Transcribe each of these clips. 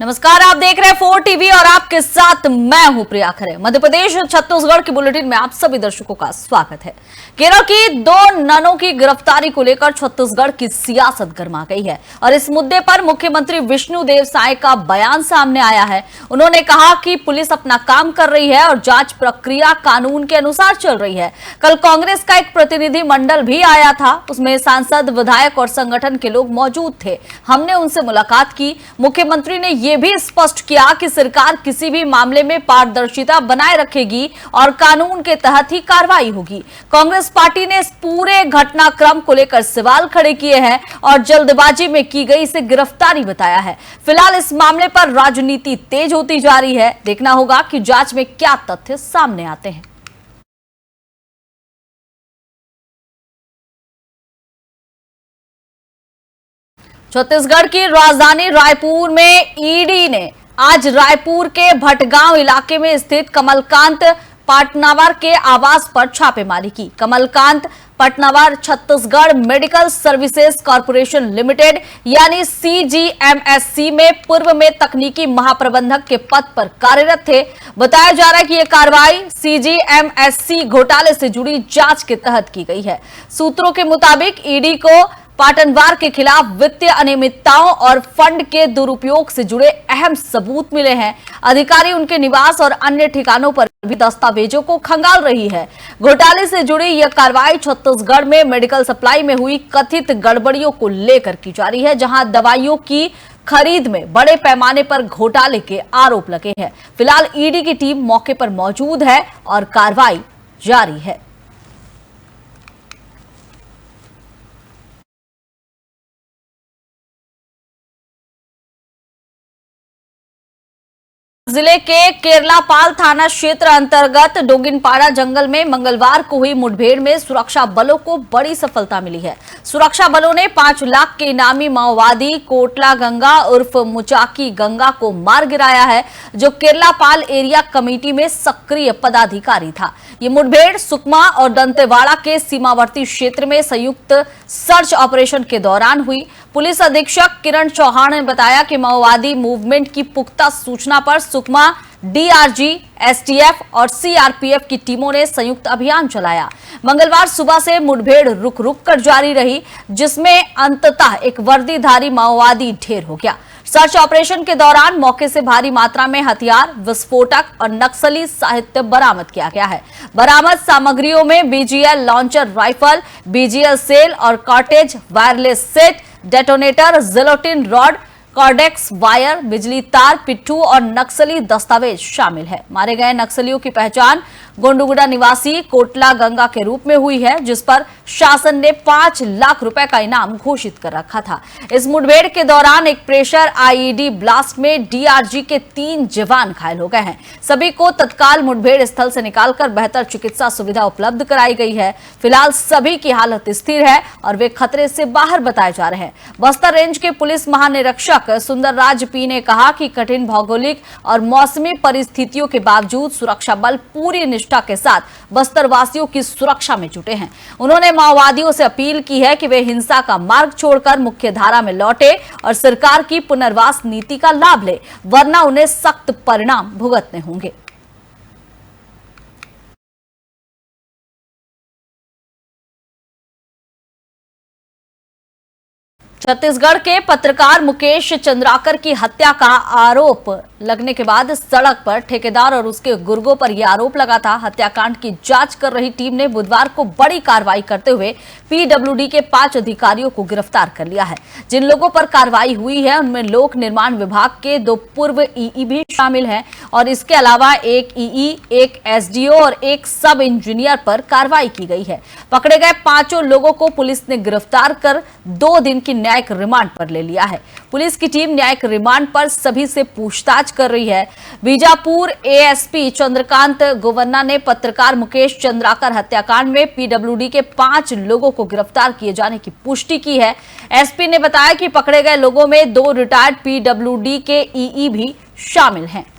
नमस्कार, आप देख रहे हैं 4 टीवी और आपके साथ मैं हूं प्रिया खरे। मध्य प्रदेश और छत्तीसगढ़ की बुलेटिन में आप सभी दर्शकों का स्वागत है। केरल की 2 ननों की गिरफ्तारी को लेकर छत्तीसगढ़ की सियासत गर्मा गई है और इस मुद्दे पर मुख्यमंत्री विष्णुदेव साय का बयान सामने आया है। उन्होंने कहा कि पुलिस अपना काम कर रही है और जांच प्रक्रिया कानून के अनुसार चल रही है। कल कांग्रेस का एक प्रतिनिधि मंडल भी आया था, उसमें सांसद, विधायक और संगठन के लोग मौजूद थे। हमने उनसे मुलाकात की। मुख्यमंत्री ने यह भी स्पष्ट किया कि सरकार किसी भी मामले में पारदर्शिता बनाए रखेगी और कानून के तहत ही कार्रवाई होगी। कांग्रेस पार्टी ने इस पूरे घटनाक्रम को लेकर सवाल खड़े किए हैं और जल्दबाजी में की गई इसे गिरफ्तारी बताया है। फिलहाल इस मामले पर राजनीति तेज होती जा रही है। देखना होगा कि जांच में क्या तथ्य सामने आते हैं। छत्तीसगढ़ की राजधानी रायपुर में ईडी ने आज रायपुर के भटगांव इलाके में स्थित कमलकांत पटनावर के आवास पर छापेमारी की। Kamalkant Patanwar Chhattisgarh medical services corporation limited यानी सीजीएमएससी में पूर्व में तकनीकी महाप्रबंधक के पद पर कार्यरत थे। बताया जा रहा है कि यह कार्रवाई सीजीएमएससी घोटाले से जुड़ी जांच के तहत की गई है। सूत्रों के मुताबिक ईडी को पाटनवार के खिलाफ वित्तीय अनियमितताओं और फंड के दुरुपयोग से जुड़े अहम सबूत मिले हैं। अधिकारी उनके निवास और अन्य ठिकानों पर भी दस्तावेजों को खंगाल रही है। घोटाले से जुड़ी यह कार्रवाई छत्तीसगढ़ में मेडिकल सप्लाई में हुई कथित गड़बड़ियों को लेकर की जा रही है, जहां दवाइयों की खरीद में बड़े पैमाने पर घोटाले के आरोप लगे हैं। फिलहाल ईडी की टीम मौके पर मौजूद है और कार्रवाई जारी है। जिले के केरलापाल थाना क्षेत्र अंतर्गत डोगिनपाड़ा जंगल में मंगलवार को हुई मुठभेड़ में सुरक्षा बलों को बड़ी सफलता मिली है। सुरक्षा बलों ने 5 लाख के इनामी माओवादी कोटला गंगा उर्फ मुचाकी गंगा को मार गिराया है, जो केरलापाल एरिया कमेटी में सक्रिय पदाधिकारी था। ये मुठभेड़ सुकमा और दंतेवाड़ा के सीमावर्ती क्षेत्र में संयुक्त सर्च ऑपरेशन के दौरान हुई। पुलिस अधीक्षक किरण चौहान ने बताया कि माओवादी मूवमेंट की पुख्ता सूचना पर सुकमा डीआरजी, एसटीएफ और सीआरपीएफ की टीमों ने संयुक्त अभियान चलाया। मंगलवार सुबह से मुठभेड़ रुक रुक कर जारी रही, जिसमें अंततः एक वर्दीधारी माओवादी ढेर हो गया। सर्च ऑपरेशन के दौरान मौके से भारी मात्रा में हथियार, विस्फोटक और नक्सली साहित्य बरामद किया गया है। बरामद सामग्रियों में BGL launcher rifle, BGL cell और कॉटेज wireless set, detonator, gelatin rod, cordex wire, बिजली तार, पिट्ठू और नक्सली दस्तावेज शामिल है। मारे गए नक्सलियों की पहचान गोंडुगुड़ा निवासी कोटला गंगा के रूप में हुई है, जिस पर शासन ने 5 लाख रुपए का इनाम घोषित कर रखा था। इस मुठभेड़ के दौरान एक प्रेशर आईईडी ब्लास्ट में डीआरजी के 3 जवान घायल हो गए हैं। सभी को तत्काल मुठभेड़ स्थल से निकालकर बेहतर चिकित्सा सुविधा उपलब्ध कराई गई है। फिलहाल सभी की हालत स्थिर है और वे खतरे से बाहर बताए जा रहे हैं। बस्तर रेंज के पुलिस महानिरीक्षक सुंदरराज पी ने कहा कि कठिन भौगोलिक और मौसमी परिस्थितियों के बावजूद सुरक्षा बल पूरी निष्ठा के साथ बस्तर वासियों की सुरक्षा में जुटे हैं। उन्होंने माओवादियों से अपील की है कि वे हिंसा का मार्ग छोड़कर मुख्य धारा में लौटे और सरकार की पुनर्वास नीति का लाभ ले, वरना उन्हें सख्त परिणाम भुगतने होंगे। छत्तीसगढ़ के पत्रकार मुकेश चंद्राकर की हत्या का आरोप लगने के बाद सड़क पर ठेकेदार और उसके गुर्गों पर यह आरोप लगा था। हत्याकांड की जांच कर रही टीम ने बुधवार को बड़ी कार्रवाई करते हुए पीडब्ल्यूडी के 5 अधिकारियों को गिरफ्तार कर लिया है। जिन लोगों पर कार्रवाई हुई है उनमें लोक निर्माण विभाग के 2 पूर्व ईई भी शामिल हैं और इसके अलावा एक ईई, एक एसडीओ और एक सब इंजीनियर पर कार्रवाई की गई है। पकड़े गए 5 लोगों को पुलिस ने गिरफ्तार कर 2 दिन की न्यायिक रिमांड पर ले लिया है। पुलिस की टीम न्यायिक रिमांड पर सभी से पूछताछ कर रही है। बीजापुर एएसपी चंद्रकांत गोवन्ना ने पत्रकार मुकेश चंद्राकर हत्याकांड में पीडब्ल्यूडी के 5 लोगों को गिरफ्तार किए जाने की पुष्टि की है। एसपी ने बताया कि पकड़े गए लोगों में 2 रिटायर्ड पीडब्ल्यूडी के ईई भी शामिल हैं।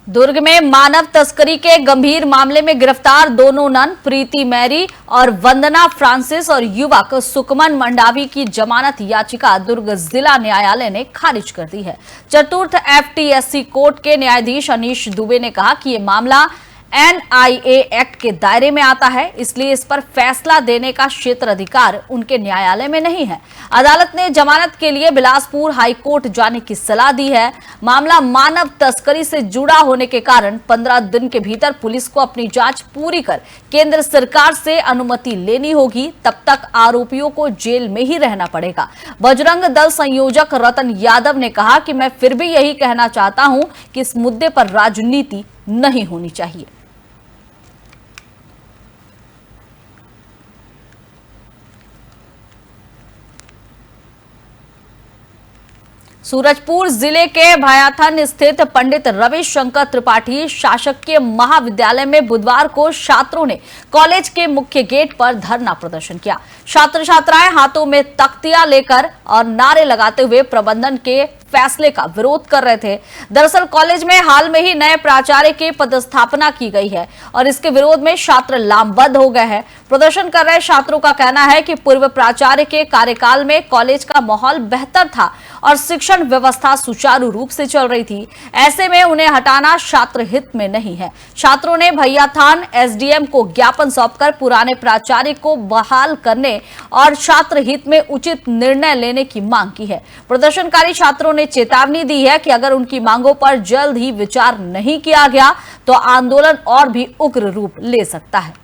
दुर्ग में मानव तस्करी के गंभीर मामले में गिरफ्तार दोनों नन प्रीति मैरी और वंदना फ्रांसिस और युवक सुकमन मंडावी की जमानत याचिका दुर्ग जिला न्यायालय ने खारिज कर दी है। चतुर्थ एफटीएससी कोर्ट के न्यायाधीश अनीश दुबे ने कहा कि यह मामला एनआईए एक्ट के दायरे में आता है, इसलिए इस पर फैसला देने का क्षेत्र अधिकार उनके न्यायालय में नहीं है। अदालत ने जमानत के लिए बिलासपुर हाई कोर्ट जाने की सलाह दी है। मामला मानव तस्करी से जुड़ा होने के कारण 15 दिन के भीतर पुलिस को अपनी जांच पूरी कर केंद्र सरकार से अनुमति लेनी होगी, तब तक आरोपियों को जेल में ही रहना पड़ेगा। बजरंग दल संयोजक रतन यादव ने कहा कि मैं फिर भी यही कहना चाहता हूं कि इस मुद्दे पर राजनीति नहीं होनी चाहिए। सूरजपुर जिले के भायाथन स्थित पंडित रविशंकर त्रिपाठी शासकीय महाविद्यालय में बुधवार को छात्रों ने कॉलेज के मुख्य गेट पर धरना प्रदर्शन किया। छात्र छात्राएं हाथों में तख्तियां लेकर और नारे लगाते हुए प्रबंधन के फैसले का विरोध कर रहे थे। दरअसल कॉलेज में हाल में ही नए प्राचार्य की पदस्थापना की गई है और इसके विरोध में छात्र लामबंद हो गए हैं। प्रदर्शन कर रहे छात्रों का कहना है कि पूर्व प्राचार्य के कार्यकाल में कॉलेज का माहौल बेहतर था और शिक्षण व्यवस्था सुचारू रूप से चल रही थी। ऐसे में उन्हें हटाना छात्र हित में नहीं है। छात्रों ने भैयाथान एसडीएम को ज्ञापन सौंपकर पुराने प्राचार्य को बहाल करने और छात्र हित में उचित निर्णय लेने की मांग की है। प्रदर्शनकारी छात्रों ने चेतावनी दी है कि अगर उनकी मांगों पर जल्द ही विचार नहीं किया गया तो आंदोलन और भी उग्र रूप ले सकता है।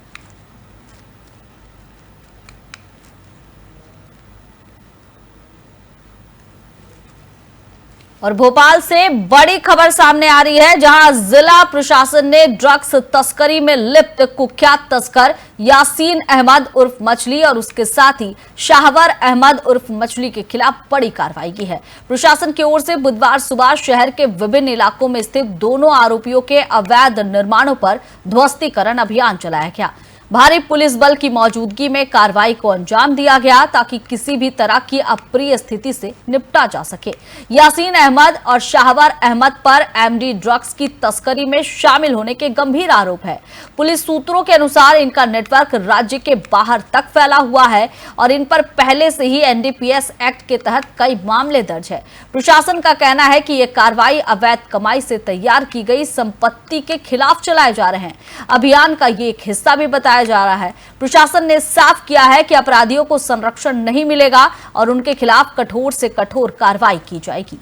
और भोपाल से बड़ी खबर सामने आ रही है, जहां जिला प्रशासन ने ड्रग्स तस्करी में लिप्त कुख्यात तस्कर यासीन अहमद उर्फ मछली और उसके साथी शाहवर अहमद उर्फ मछली के खिलाफ बड़ी कार्रवाई की है। प्रशासन की ओर से बुधवार सुबह शहर के विभिन्न इलाकों में स्थित दोनों आरोपियों के अवैध निर्माणों पर ध्वस्तीकरण अभियान चलाया गया। भारी पुलिस बल की मौजूदगी में कार्रवाई को अंजाम दिया गया ताकि किसी भी तरह की अप्रिय स्थिति से निपटा जा सके। यासीन अहमद और शाहवर अहमद पर एमडी ड्रग्स की तस्करी में शामिल होने के गंभीर आरोप है। पुलिस सूत्रों के अनुसार इनका नेटवर्क राज्य के बाहर तक फैला हुआ है और इन पर पहले से ही एनडीपीएस एक्ट के तहत कई मामले दर्ज है। प्रशासन का कहना है कि यह कार्रवाई अवैध कमाई से तैयार की गई संपत्ति के खिलाफ चलाए जा रहे हैं। अभियान का ये एक हिस्सा भी बताया जा रहा है। प्रशासन ने साफ किया है कि अपराधियों को संरक्षण नहीं मिलेगा और उनके खिलाफ कठोर से कठोर कार्रवाई की जाएगी।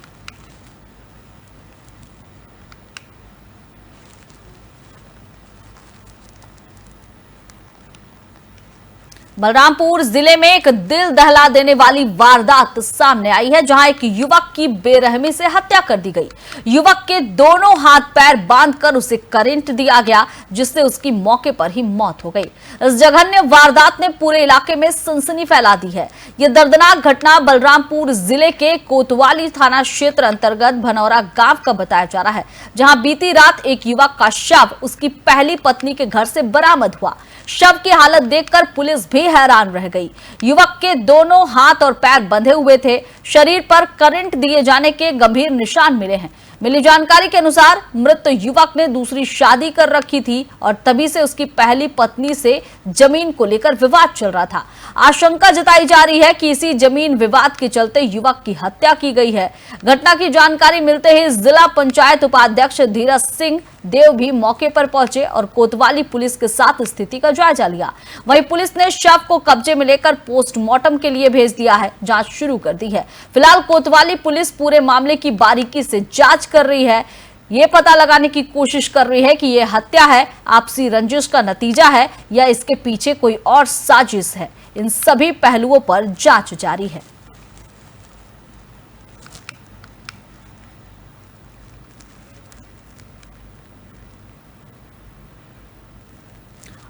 बलरामपुर जिले में एक दिल दहला देने वाली वारदात सामने आई है, जहां एक युवक की बेरहमी से हत्या कर दी गई। युवक के दोनों हाथ पैर बांधकर उसे करंट दिया गया, जिससे उसकी मौके पर ही मौत हो गई। इस जघन्य वारदात ने पूरे इलाके में सनसनी फैला दी है। यह दर्दनाक घटना बलरामपुर जिले के कोतवाली थाना क्षेत्र अंतर्गत भनौरा गांव का बताया जा रहा है, जहां बीती रात एक युवक का शव उसकी पहली पत्नी के घर से बरामद हुआ। शव की हालत देखकर पुलिस भी हैरान रह गई। युवक के दोनों हाथ और पैर बंधे हुए थे। शरीर पर करंट दिए जाने के गंभीर निशान मिले हैं। मिली जानकारी के अनुसार मृत युवक ने दूसरी शादी कर रखी थी और तभी से उसकी पहली पत्नी से जमीन को लेकर विवाद चल रहा था। आशंका जताई जा रही है कि इसी जमीन विवाद के चलते युवक की हत्या की गई है। घटना की जानकारी मिलते ही जिला पंचायत उपाध्यक्ष धीरज सिंह देव भी मौके पर पहुंचे और कोतवाली पुलिस के साथ स्थिति का जायजा लिया। वहीं पुलिस ने शव को कब्जे में लेकर पोस्टमार्टम के लिए भेज दिया है। जांच शुरू कर दी है। फिलहाल कोतवाली पुलिस पूरे मामले की बारीकी से जांच कर रही है। ये पता लगाने की कोशिश कर रही है कि यह हत्या है, आपसी रंजिश का नतीजा है या इसके पीछे कोई और साजिश है। इन सभी पहलुओं पर जांच जारी है।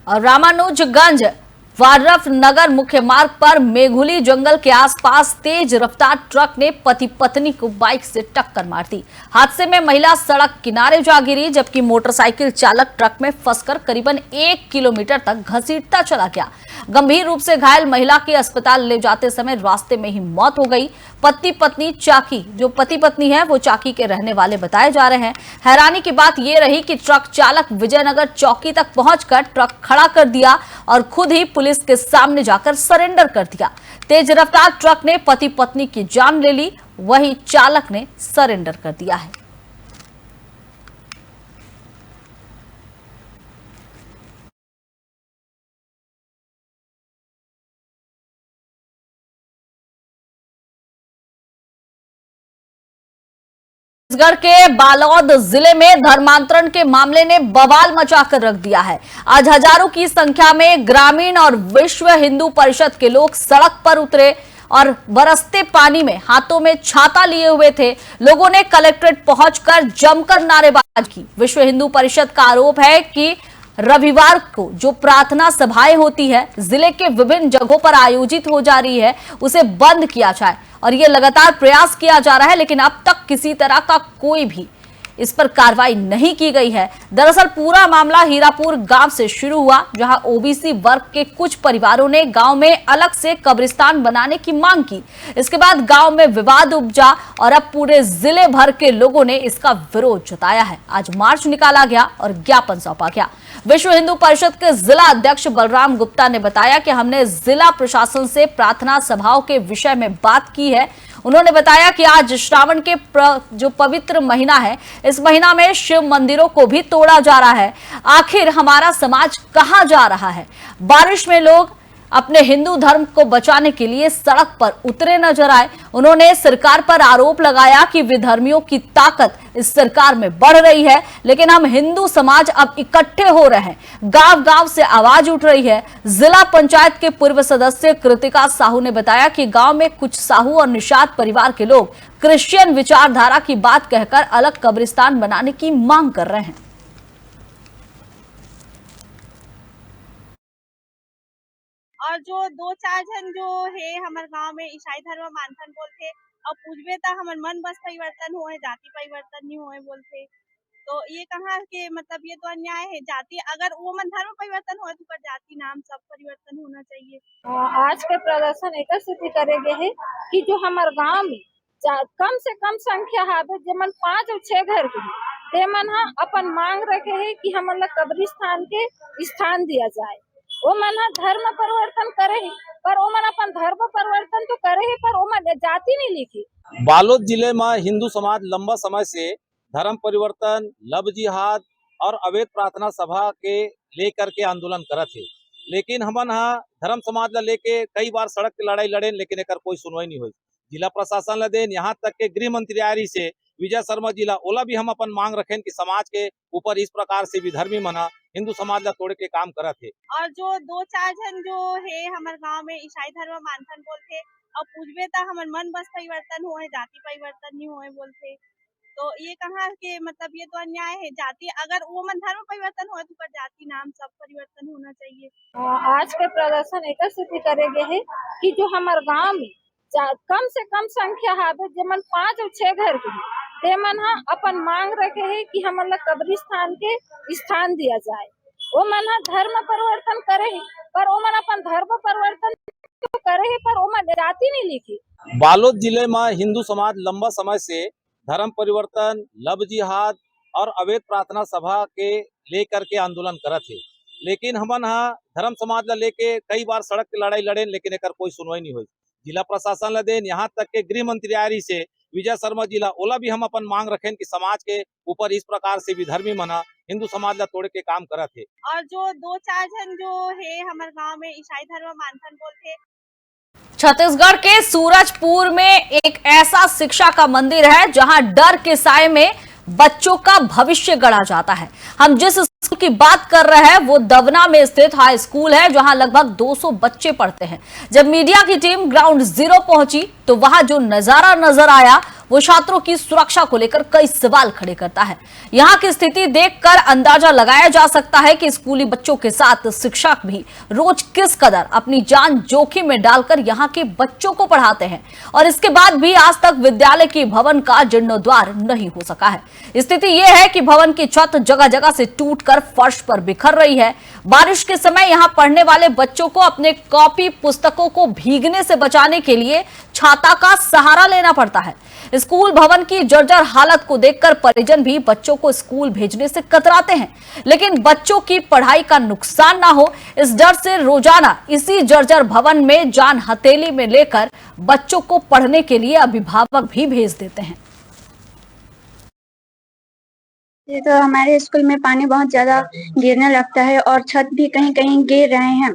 और रामानुजगंज वाड्रफ नगर मुख्य मार्ग पर मेघुली जंगल के आसपास तेज रफ्तार ट्रक ने पति पत्नी को बाइक से टक्कर मार दी। हादसे में महिला सड़क किनारे जा गिरी, जबकि मोटरसाइकिल चालक ट्रक में फंसकर करीबन 1 किलोमीटर तक घसीटता चला गया। गंभीर रूप से घायल महिला की अस्पताल ले जाते समय रास्ते में ही मौत हो गई। पति पत्नी है वो चाकी के रहने वाले बताए जा रहे हैं। हैरानी की बात यह रही कि ट्रक चालक विजयनगर चौकी तक पहुंचकर ट्रक खड़ा कर दिया और खुद ही पुलिस के सामने जाकर सरेंडर कर दिया। तेज रफ्तार ट्रक ने पति पत्नी की जान ले ली, वहीं चालक ने सरेंडर कर दिया है। छत्तीसगढ़ के बालोद जिले में धर्मांतरण के मामले ने बवाल मचाकर रख दिया है। आज हजारों की संख्या में ग्रामीण और विश्व हिंदू परिषद के लोग सड़क पर उतरे और बरसते पानी में हाथों में छाता लिए हुए थे। लोगों ने कलेक्ट्रेट पहुंचकर जमकर नारेबाजी की। विश्व हिंदू परिषद का आरोप है कि रविवार को जो प्रार्थना सभाएं होती है, जिले के विभिन्न जगहों पर आयोजित हो जा रही है, उसे बंद किया जाए और ये लगातार प्रयास किया जा रहा है, लेकिन अब तक किसी तरह का कोई भी इस पर कार्रवाई नहीं की गई है। दरअसल पूरा मामला हीरापुर गांव से शुरू हुआ, जहां ओबीसी वर्ग के कुछ परिवारों ने गांव में अलग से कब्रिस्तान बनाने की मांग की। इसके बाद गांव में विवाद उपजा और अब पूरे जिले भर के लोगों ने इसका विरोध जताया है। आज मार्च निकाला गया और ज्ञापन सौंपा गया। विश्व हिंदू परिषद के जिला अध्यक्ष बलराम गुप्ता ने बताया कि हमने जिला प्रशासन से प्रार्थना सभाओं के विषय में बात की है। उन्होंने बताया कि आज श्रावण के जो पवित्र महीना है, इस महीना में शिव मंदिरों को भी तोड़ा जा रहा है। आखिर हमारा समाज कहां जा रहा है? बारिश में लोग अपने हिंदू धर्म को बचाने के लिए सड़क पर उतरे नजर आए। उन्होंने सरकार पर आरोप लगाया कि विधर्मियों की ताकत इस सरकार में बढ़ रही है, लेकिन हम हिंदू समाज अब इकट्ठे हो रहे हैं। गांव-गांव से आवाज उठ रही है। जिला पंचायत के पूर्व सदस्य कृतिका साहू ने बताया कि गांव में कुछ साहू और निषाद परिवार के लोग क्रिश्चियन विचारधारा की बात कहकर अलग कब्रिस्तान बनाने की मांग कर रहे हैं। और जो 2-4 जन जो है हमारे गांव में ईसाई धर्म मानथन बोलते और पूजबे त हमर मन बस परिवर्तन हुए, जाति परिवर्तन नहीं हुए बोलते। तो ये कहाँ के मतलब ये तो अन्याय है। जाति अगर वो मन धर्म परिवर्तन हो तो पर जाति नाम सब परिवर्तन होना चाहिए। आज के प्रदर्शन एक स्थिति करेगे है कि जो हमारे गांव में कम से कम संख्या है जेमन 5 और 6 घर के ते मन अपन मांग रखे है कि हमन कब्रिस्तान के स्थान दिया जाए। वो मन धर्म परिवर्तन करे ही, पर वो मन अपन धर्म परिवर्तन तो करे ही, पर वो मन जाति नहीं लिखी। बालोद जिले में हिंदू समाज लंबा समय से धर्म परिवर्तन, लव जिहाद और अवैध प्रार्थना सभा के लेकर के आंदोलन करत है। लेकिन हमन धर्म समाज ला लेके कई बार सड़क की लड़ाई लड़े, लेकिन एकर कोई सुनवाई नहीं हुई। जिला प्रशासन ला देन, यहाँ तक के गृह मंत्री आरी से विजय शर्मा जिला ओला भी हम अपन मांग रखें कि समाज के ऊपर इस प्रकार से विधर्मी मना हिंदू समाज ला तोड़े के काम करत है। और जो 2-4 जन जो है हमारे गांव में ईसाई धर्म मानथन बोलते और पूजबे त हमर मन बस परिवर्तन हुए, जाति परिवर्तन नहीं हुए बोलते। तो ये कहाँ के मतलब ये तो अन्याय है। जाति अगर वो मन धर्म परिवर्तन हो तो पर जाति नाम सब परिवर्तन होना चाहिए। आज के प्रदर्शन एक स्थिति करेगे है कि जो हमारे गांव में कम से कम संख्या है जेमन 5 और 6 घर के ते मन अपन मांग रखे है कि हमन कब्रिस्तान के स्थान दिया जाए। वो मन धर्म परिवर्तन करे ही, पर वो मन अपन धर्म परिवर्तन तो करे ही, पर वो मन जाति नहीं लिखी। बालोद जिले में हिंदू समाज लंबा समय से धर्म परिवर्तन, लव जिहाद और अवैध प्रार्थना सभा के लेकर के आंदोलन करत है। लेकिन हमन धर्म समाज ला लेके कई बार सड़क की लड़ाई लड़े, लेकिन एकर कोई सुनवाई नहीं हुई। जिला प्रशासन ला देन, यहाँ तक के गृह मंत्री आरी से विजय शर्मा जिला ओला भी हम अपन मांग रखें कि समाज के ऊपर इस प्रकार से विधर्मी मना हिंदू समाज ला तोड़े के काम करत है। और जो 2-4 जन जो है हमारे गांव में ईसाई धर्म मानथन बोलते। छत्तीसगढ़ के सूरजपुर में एक ऐसा शिक्षा का मंदिर है जहां डर के साए में बच्चों का भविष्य गढ़ा जाता है। हम जिस स्कूल की बात कर रहे हैं वो दवना में स्थित हाई स्कूल है, जहां लगभग 200 बच्चे पढ़ते हैं। जब मीडिया की टीम ग्राउंड जीरो पहुंची तो वहां जो नजारा नजर आया वो छात्रों की सुरक्षा को लेकर कई सवाल खड़े करता है। यहां की स्थिति देखकर अंदाजा लगाया जा सकता है कि स्कूली बच्चों के साथ शिक्षक भी रोज किस कदर अपनी जान जोखिम में डालकर यहां के बच्चों को पढ़ाते हैं, और इसके बाद भी आज तक विद्यालय के भवन का जीर्णोद्धार नहीं हो सका है। स्थिति यह है कि भवन की छत जगह जगह से टूटकर कर फर्श पर बिखर रही है। बारिश के समय यहां पढ़ने वाले बच्चों को अपने कॉपी पुस्तकों को भीगने से बचाने के लिए छाता का सहारा लेना पड़ता है। स्कूल भवन की जर्जर हालत को देखकर परिजन भी बच्चों को स्कूल भेजने से कतराते हैं, लेकिन बच्चों की पढ़ाई का नुकसान ना हो इस डर से रोजाना इसी जर्जर भवन में जान हथेली में लेकर बच्चों को पढ़ने के लिए अभिभावक भी भेज देते हैं। ये तो हमारे स्कूल में पानी बहुत ज्यादा गिरने लगता है और छत भी कहीं कहीं गिर रहे हैं।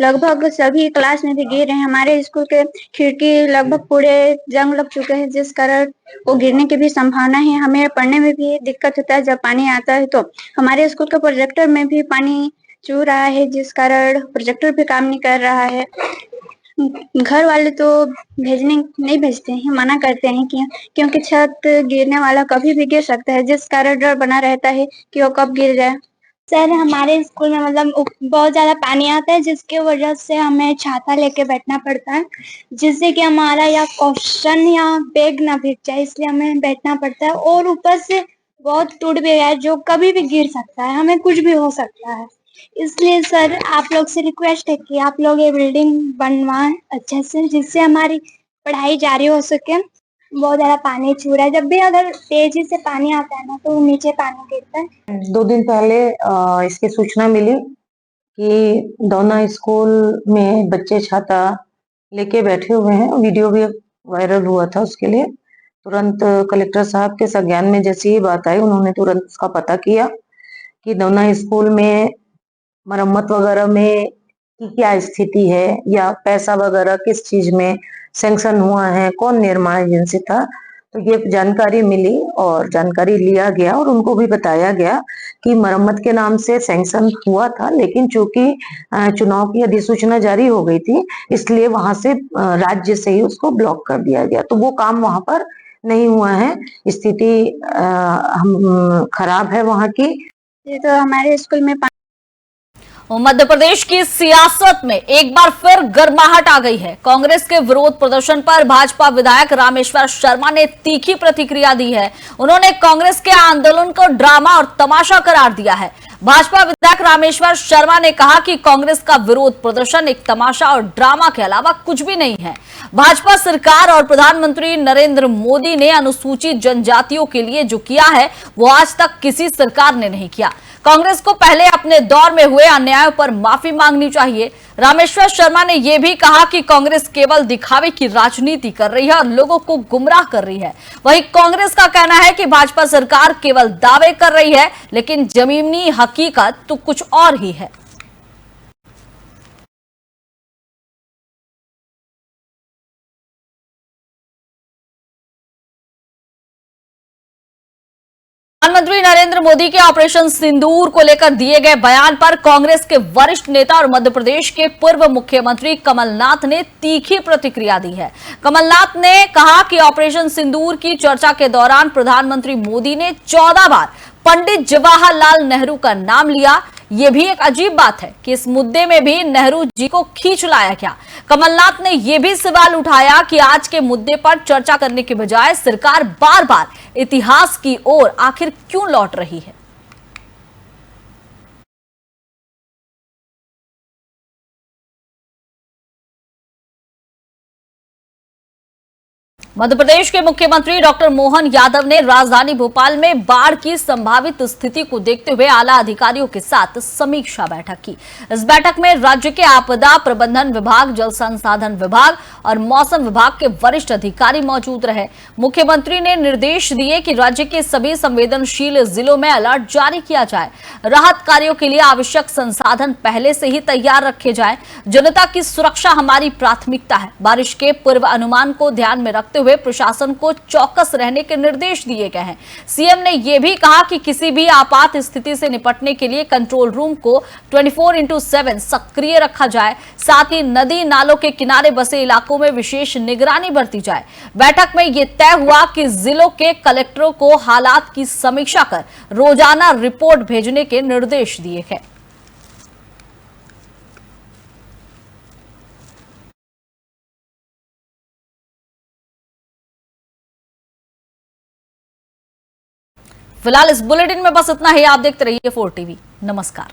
लगभग सभी क्लास में भी गिर रहे हैं। हमारे स्कूल के खिड़की लगभग पूरे जंग लग चुके हैं, जिस कारण वो गिरने की भी संभावना है। हमें पढ़ने में भी दिक्कत होता है जब पानी आता है। तो हमारे स्कूल के प्रोजेक्टर में भी पानी चू रहा है, जिस कारण प्रोजेक्टर भी काम नहीं कर रहा है। घर वाले तो नहीं भेजते हैं, मना करते हैं क्योंकि छत गिरने वाला कभी भी गिर सकता है, जिस कारण डर बना रहता है कि वो कब गिर जाए। सर, हमारे स्कूल में मतलब बहुत ज्यादा पानी आता है, जिसकी वजह से हमें छाता लेके बैठना पड़ता है, जिससे कि हमारा या क्वेश्चन या बैग ना भीग जाए, इसलिए हमें बैठना पड़ता है। और ऊपर से बहुत टूट भी है जो कभी भी गिर सकता है, हमें कुछ भी हो सकता है। इसलिए सर, आप लोग से रिक्वेस्ट है कि आप लोग ये बिल्डिंग बनवाएं अच्छे से, जिससे हमारी पढ़ाई जारी हो सके। बहुत ज्यादा पानी छू रहा है, जब भी अगर तेजी से पानी आता है ना तो नीचे पानी गिरता है। 2 दिन पहले इसकी सूचना मिली कि दोना स्कूल में बच्चे छाता लेके बैठे हुए हैं। वीडियो भी वायरल हुआ था। उसके लिए तुरंत कलेक्टर साहब के संज्ञान में जैसी ही बात आई, उन्होंने तुरंत उसका पता किया कि दोना स्कूल में मरम्मत वगैरह में की क्या स्थिति है या पैसा वगैरह किस चीज में सैंक्शन हुआ है, कौन निर्माण एजेंसी था। तो ये जानकारी मिली और जानकारी लिया गया और उनको भी बताया गया कि मरम्मत के नाम से सैंक्शन हुआ था, लेकिन चूंकि चुनाव की अधिसूचना जारी हो गई थी, इसलिए वहां से राज्य से ही उसको ब्लॉक कर दिया गया। तो वो काम वहां पर नहीं हुआ है। स्थिति खराब है वहां की। ये तो हमारे स्कूल में मध्य प्रदेश की सियासत में एक बार फिर गर्माहट आ गई है। कांग्रेस के विरोध प्रदर्शन पर भाजपा विधायक रामेश्वर शर्मा ने तीखी प्रतिक्रिया दी है। उन्होंने कांग्रेस के आंदोलन को ड्रामा और तमाशा करार दिया है। भाजपा विधायक रामेश्वर शर्मा ने कहा कि कांग्रेस का विरोध प्रदर्शन एक तमाशा और ड्रामा के अलावा कुछ भी नहीं है। भाजपा सरकार और प्रधानमंत्री नरेंद्र मोदी ने अनुसूचित जनजातियों के लिए जो किया है वो आज तक किसी सरकार ने नहीं किया। कांग्रेस को पहले अपने दौर में हुए अन्यायों पर माफी मांगनी चाहिए। रामेश्वर शर्मा ने यह भी कहा कि कांग्रेस केवल दिखावे की राजनीति कर रही है और लोगों को गुमराह कर रही है। वहीं कांग्रेस का कहना है कि भाजपा सरकार केवल दावे कर रही है, लेकिन जमीनी हकीकत तो कुछ और ही है। प्रधानमंत्री नरेंद्र मोदी के ऑपरेशन सिंदूर को लेकर दिए गए बयान पर कांग्रेस के वरिष्ठ नेता और मध्य प्रदेश के पूर्व मुख्यमंत्री कमलनाथ ने तीखी प्रतिक्रिया दी है। कमलनाथ ने कहा कि ऑपरेशन सिंदूर की चर्चा के दौरान प्रधानमंत्री मोदी ने 14 बार पंडित जवाहरलाल नेहरू का नाम लिया। यह भी एक अजीब बात है कि इस मुद्दे में भी नेहरू जी को खींच लाया गया। कमलनाथ ने यह भी सवाल उठाया कि आज के मुद्दे पर चर्चा करने के बजाय सरकार बार बार इतिहास की ओर आखिर क्यों लौट रही है। मध्य प्रदेश के मुख्यमंत्री डॉक्टर मोहन यादव ने राजधानी भोपाल में बाढ़ की संभावित स्थिति को देखते हुए आला अधिकारियों के साथ समीक्षा बैठक की। इस बैठक में राज्य के आपदा प्रबंधन विभाग, जल संसाधन विभाग और मौसम विभाग के वरिष्ठ अधिकारी मौजूद रहे। मुख्यमंत्री ने निर्देश दिए कि राज्य के सभी संवेदनशील जिलों में अलर्ट जारी किया जाए। राहत कार्यों के लिए आवश्यक संसाधन पहले से ही तैयार रखे जाए। जनता की सुरक्षा हमारी प्राथमिकता है। बारिश के पूर्व अनुमान को ध्यान में रखते हुए प्रशासन को चौकस रहने के निर्देश दिए गए हैं। सीएम ने यह भी कहा कि किसी भी आपात स्थिति से निपटने के लिए कंट्रोल रूम को 24/7 सक्रिय रखा जाए। साथ ही नदी नालों के किनारे बसे इलाकों में विशेष निगरानी बरती जाए। बैठक में यह तय हुआ कि जिलों के कलेक्टरों को हालात की समीक्षा कर रोजाना रिपोर्ट भेजने के निर्देश दिए गए। फिलहाल इस बुलेटिन में बस इतना ही। आप देखते रहिए 4 टीवी। नमस्कार।